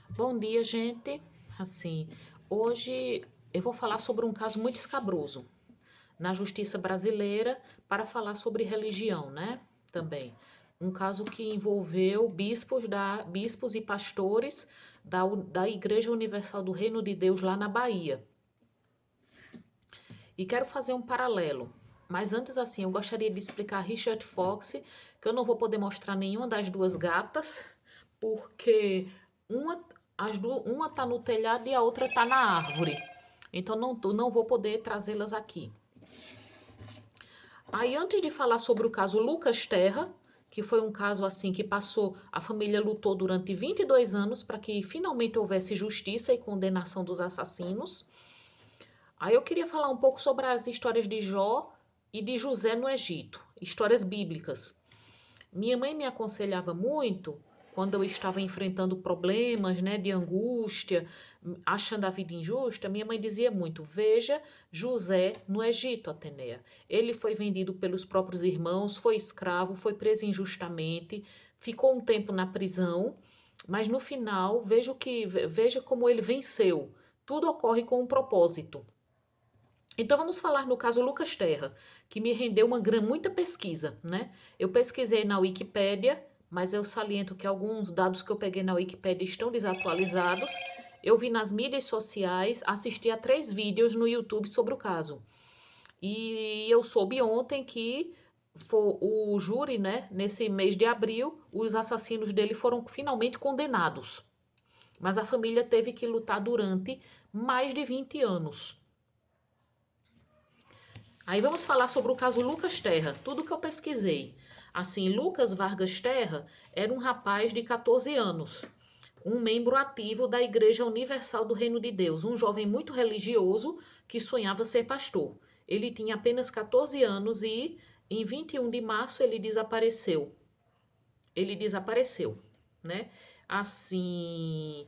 Bom dia, gente. Assim, hoje eu vou falar sobre um caso muito escabroso na justiça brasileira para falar sobre religião, né? Também. Um caso que envolveu bispos e pastores da Igreja Universal do Reino de Deus lá na Bahia. E quero fazer um paralelo. Mas antes, assim, eu gostaria de explicar a Richard Fox, que eu não vou poder mostrar nenhuma das duas gatas, porque uma, uma tá no telhado e a outra tá na árvore. Então não vou poder trazê-las aqui. Aí, antes de falar sobre o caso Lucas Terra, que foi um caso assim que a família lutou durante 22 anos para que finalmente houvesse justiça e condenação dos assassinos. Aí eu queria falar um pouco sobre as histórias de Jó e de José no Egito, histórias bíblicas. Minha mãe me aconselhava muito quando eu estava enfrentando problemas, né, de angústia, achando a vida injusta. Minha mãe dizia muito: veja José no Egito, Atenea. Ele foi vendido pelos próprios irmãos, foi escravo, foi preso injustamente, ficou um tempo na prisão, mas no final veja como ele venceu. Tudo ocorre com um propósito. Então vamos falar no caso Lucas Terra, que me rendeu muita pesquisa, né? Eu pesquisei na Wikipédia, mas eu saliento que alguns dados que eu peguei na Wikipédia estão desatualizados. Eu vi nas mídias sociais, assisti a 3 vídeos no YouTube sobre o caso. E eu soube ontem que o júri, né, nesse mês de abril, os assassinos dele foram finalmente condenados. Mas a família teve que lutar durante mais de 20 anos. Aí vamos falar sobre o caso Lucas Terra, tudo que eu pesquisei. Assim, Lucas Vargas Terra era um rapaz de 14 anos, um membro ativo da Igreja Universal do Reino de Deus, um jovem muito religioso que sonhava ser pastor. Ele tinha apenas 14 anos e em 21 de março ele desapareceu. Né? Assim,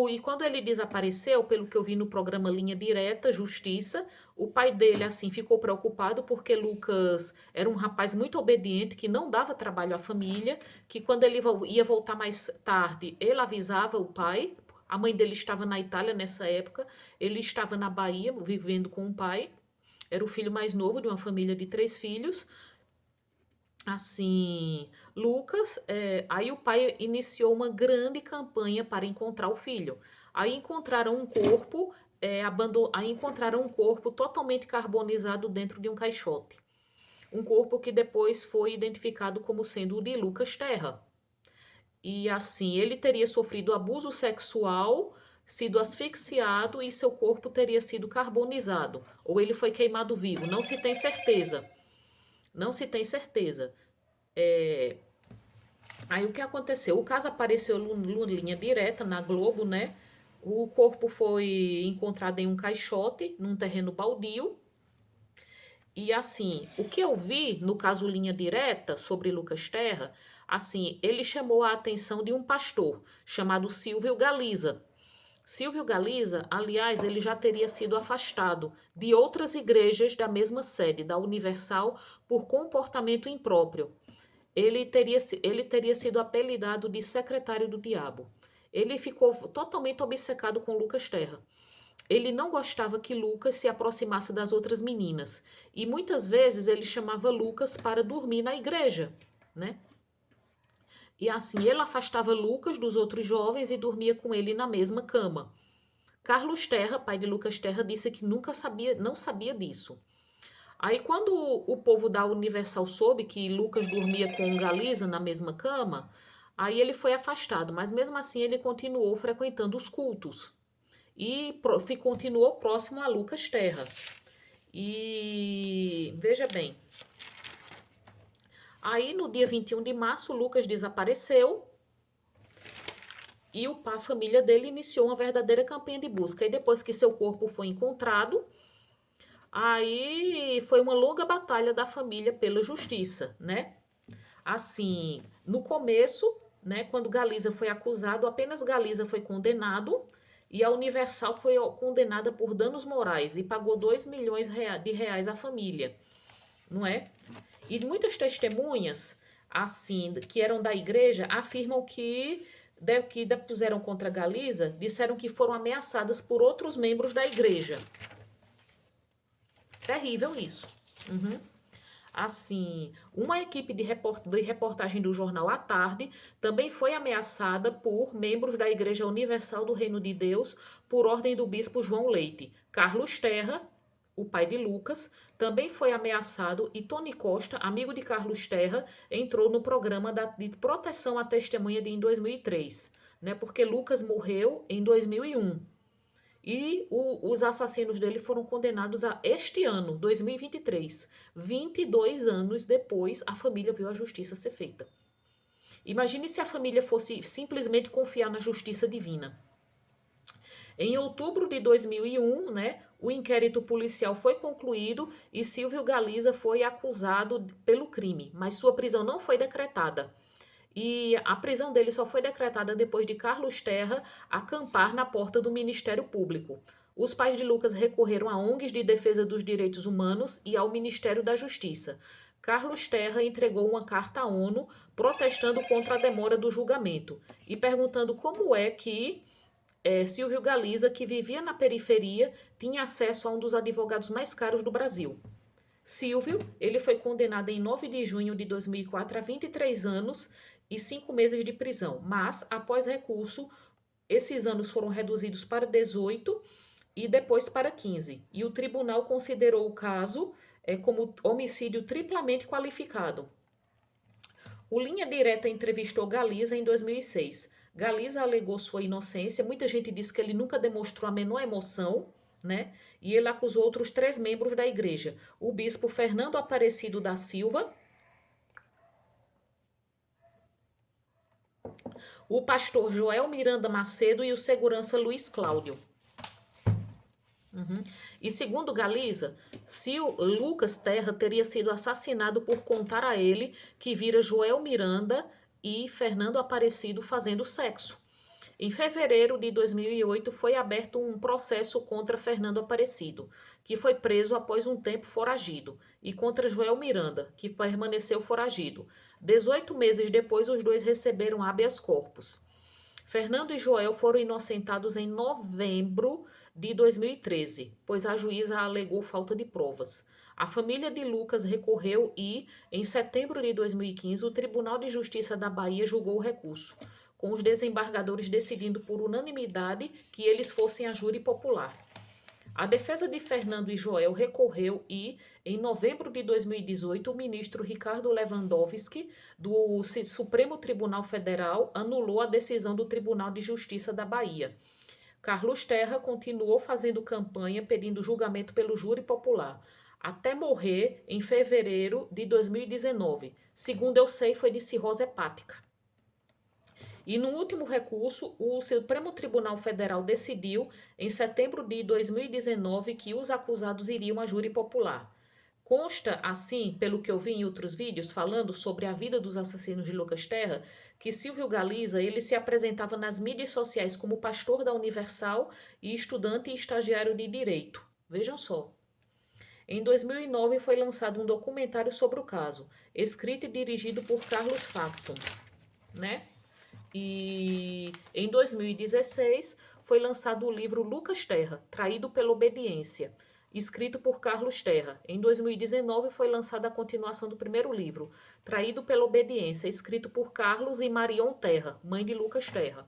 e quando ele desapareceu, pelo que eu vi no programa Linha Direta, Justiça, o pai dele assim ficou preocupado porque Lucas era um rapaz muito obediente que não dava trabalho à família, que quando ele ia voltar mais tarde, ele avisava o pai. A mãe dele estava na Itália nessa época, ele estava na Bahia vivendo com o pai. Era o filho mais novo de uma família de 3 filhos. Assim, Lucas, aí o pai iniciou uma grande campanha para encontrar o filho. Aí encontraram um corpo, aí encontraram um corpo totalmente carbonizado dentro de um caixote. Um corpo que depois foi identificado como sendo o de Lucas Terra. E assim, ele teria sofrido abuso sexual, sido asfixiado e seu corpo teria sido carbonizado. Ou ele foi queimado vivo, não se tem certeza. Não se tem certeza. É, Aí o que aconteceu? O caso apareceu no linha direta na Globo, né? O corpo foi encontrado em um caixote, num terreno baldio. E assim, o que eu vi no caso Linha Direta sobre Lucas Terra, assim, ele chamou a atenção de um pastor chamado Silvio Galiza. Silvio Galiza, aliás, ele já teria sido afastado de outras igrejas da mesma sede, da Universal, por comportamento impróprio. Ele teria sido apelidado de secretário do diabo. Ele ficou totalmente obcecado com Lucas Terra. Ele não gostava que Lucas se aproximasse das outras meninas. E muitas vezes ele chamava Lucas para dormir na igreja, né? E assim ele afastava Lucas dos outros jovens e dormia com ele na mesma cama. Carlos Terra, pai de Lucas Terra, disse que não sabia disso. Aí, quando o povo da Universal soube que Lucas dormia com Galiza na mesma cama, aí ele foi afastado, mas mesmo assim ele continuou frequentando os cultos e continuou próximo a Lucas Terra. E veja bem, aí no dia 21 de março, Lucas desapareceu e a família dele iniciou uma verdadeira campanha de busca. E depois que seu corpo foi encontrado, aí foi uma longa batalha da família pela justiça, né? Assim, no começo, né, quando Galiza foi acusado, apenas Galiza foi condenado e a Universal foi condenada por danos morais e pagou 2 milhões de reais à família, não é? E muitas testemunhas, assim, que eram da igreja, afirmam que que depuseram contra Galiza disseram que foram ameaçadas por outros membros da igreja. Terrível isso. Uhum. Assim, uma equipe de reportagem do jornal à Tarde também foi ameaçada por membros da Igreja Universal do Reino de Deus por ordem do bispo João Leite. Carlos Terra, o pai de Lucas, também foi ameaçado e Tony Costa, amigo de Carlos Terra, entrou no programa de proteção à testemunha em 2003, né? Porque Lucas morreu em 2001. E os assassinos dele foram condenados a este ano, 2023. 22 anos depois, a família viu a justiça ser feita. Imagine se a família fosse simplesmente confiar na justiça divina. Em outubro de 2001, né, o inquérito policial foi concluído e Silvio Galiza foi acusado pelo crime, mas sua prisão não foi decretada. E a prisão dele só foi decretada depois de Carlos Terra acampar na porta do Ministério Público. Os pais de Lucas recorreram a ONGs de defesa dos direitos humanos e ao Ministério da Justiça. Carlos Terra entregou uma carta à ONU protestando contra a demora do julgamento e perguntando como é que Silvio Galiza, que vivia na periferia, tinha acesso a um dos advogados mais caros do Brasil. Silvio, ele foi condenado em 9 de junho de 2004 a 23 anos e 5 meses de prisão, mas, após recurso, esses anos foram reduzidos para 18 e depois para 15. E o tribunal considerou o caso como homicídio triplamente qualificado. O Linha Direta entrevistou Galiza em 2006. Galiza alegou sua inocência, muita gente disse que ele nunca demonstrou a menor emoção, né? E ele acusou outros 3 membros da igreja: o bispo Fernando Aparecido da Silva, o pastor Joel Miranda Macedo e o segurança Luiz Cláudio. E segundo Galiza, Lucas Terra teria sido assassinado por contar a ele que vira Joel Miranda e Fernando Aparecido fazendo sexo. Em fevereiro de 2008 foi aberto um processo contra Fernando Aparecido, que foi preso após um tempo foragido, e contra Joel Miranda, que permaneceu foragido. 18 meses depois, os dois receberam habeas corpus. Fernando e Joel foram inocentados em novembro de 2013, pois a juíza alegou falta de provas. A família de Lucas recorreu e, em setembro de 2015, o Tribunal de Justiça da Bahia julgou o recurso, com os desembargadores decidindo por unanimidade que eles fossem a júri popular. A defesa de Fernando e Joel recorreu e, em novembro de 2018, o ministro Ricardo Lewandowski, do Supremo Tribunal Federal, anulou a decisão do Tribunal de Justiça da Bahia. Carlos Terra continuou fazendo campanha pedindo julgamento pelo júri popular, até morrer em fevereiro de 2019. Segundo eu sei, foi de cirrose hepática. E no último recurso, o Supremo Tribunal Federal decidiu, em setembro de 2019, que os acusados iriam a júri popular. Consta, assim, pelo que eu vi em outros vídeos falando sobre a vida dos assassinos de Lucas Terra, que Silvio Galiza ele se apresentava nas mídias sociais como pastor da Universal e estudante e estagiário de Direito. Vejam só. Em 2009 foi lançado um documentário sobre o caso, escrito e dirigido por Carlos Facton, né? E em 2016 foi lançado o livro Lucas Terra, Traído pela Obediência, escrito por Carlos Terra. Em 2019 foi lançada a continuação do primeiro livro, Traído pela Obediência, escrito por Carlos e Marion Terra, mãe de Lucas Terra.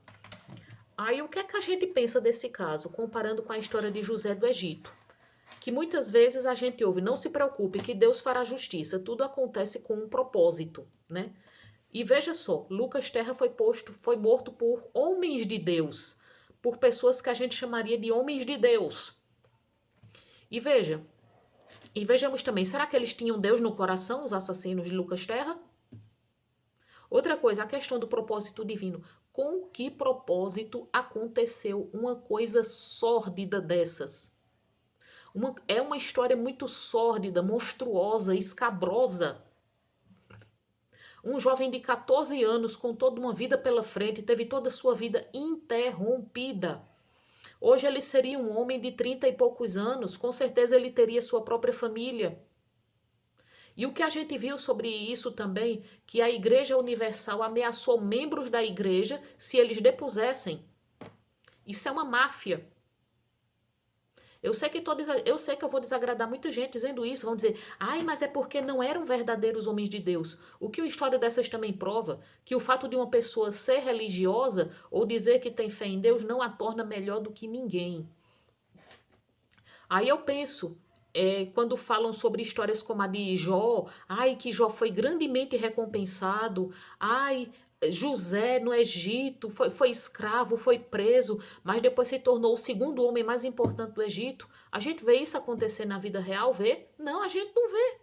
Aí o que é que a gente pensa desse caso, comparando com a história de José do Egito? Que muitas vezes a gente ouve, não se preocupe, que Deus fará justiça, tudo acontece com um propósito, né? E veja só, Lucas Terra foi morto por homens de Deus, por pessoas que a gente chamaria de homens de Deus. E vejamos também, será que eles tinham Deus no coração, os assassinos de Lucas Terra? Outra coisa, a questão do propósito divino. Com que propósito aconteceu uma coisa sórdida dessas? É uma história muito sórdida, monstruosa, escabrosa. Um jovem de 14 anos com toda uma vida pela frente teve toda a sua vida interrompida. Hoje ele seria um homem de 30 e poucos anos, com certeza ele teria sua própria família. E o que a gente viu sobre isso também, que a Igreja Universal ameaçou membros da igreja se eles depusessem. Isso é uma máfia. Eu sei que eu vou desagradar muita gente dizendo isso. Vão dizer, ai, mas é porque não eram verdadeiros homens de Deus. O que a história dessas também prova, que o fato de uma pessoa ser religiosa ou dizer que tem fé em Deus não a torna melhor do que ninguém. Aí eu penso, quando falam sobre histórias como a de Jó, ai, que Jó foi grandemente recompensado, ai, José no Egito foi escravo, foi preso, mas depois se tornou o segundo homem mais importante do Egito. A gente vê isso acontecer na vida real, vê? Não, a gente não vê.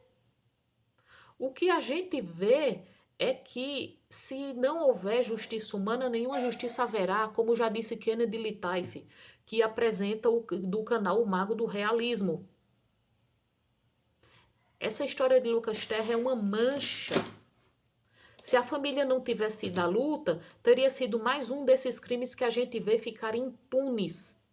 O que a gente vê é que se não houver justiça humana, nenhuma justiça haverá, como já disse Kennedy Litaif, que apresenta do canal O Mago do Realismo. Essa história de Lucas Terra é uma mancha. Se a família não tivesse ido à luta, teria sido mais um desses crimes que a gente vê ficar impunes.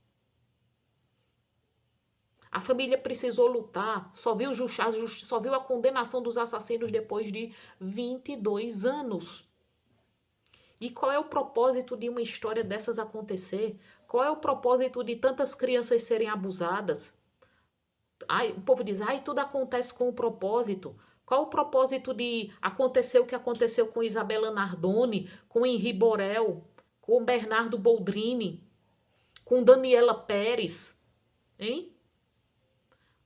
A família precisou lutar, só viu a condenação dos assassinos depois de 22 anos. E qual é o propósito de uma história dessas acontecer? Qual é o propósito de tantas crianças serem abusadas? Ai, o povo diz, ai, tudo acontece com um propósito. Qual o propósito de acontecer o que aconteceu com Isabela Nardoni, com Henri Borel, com Bernardo Boldrini, com Daniela Pérez? Hein?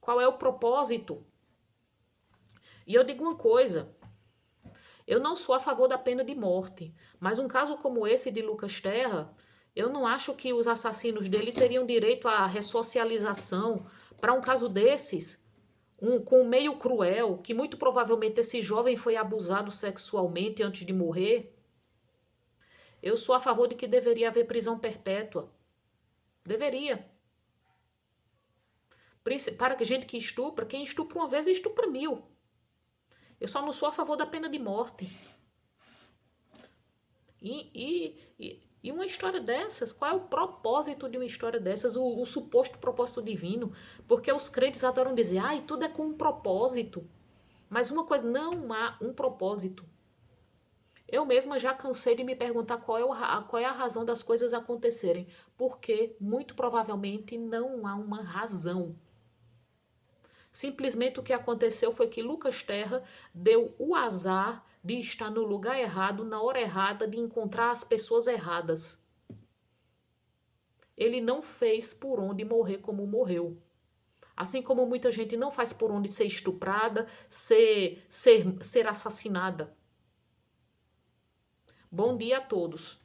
Qual é o propósito? E eu digo uma coisa, eu não sou a favor da pena de morte, mas um caso como esse de Lucas Terra, eu não acho que os assassinos dele teriam direito à ressocialização. Para um caso desses, com um meio cruel, que muito provavelmente esse jovem foi abusado sexualmente antes de morrer, eu sou a favor de que deveria haver prisão perpétua. Deveria. Para gente que estupra, quem estupra uma vez estupra 1000. Eu só não sou a favor da pena de morte. E uma história dessas, qual é o propósito de uma história dessas? O suposto propósito divino. Porque os crentes adoram dizer, ai, tudo é com um propósito. Mas uma coisa, não há um propósito. Eu mesma já cansei de me perguntar qual é a razão das coisas acontecerem. Porque, muito provavelmente, não há uma razão. Simplesmente o que aconteceu foi que Lucas Terra deu o azar de estar no lugar errado, na hora errada, de encontrar as pessoas erradas. Ele não fez por onde morrer como morreu. Assim como muita gente não faz por onde ser estuprada, ser assassinada. Bom dia a todos.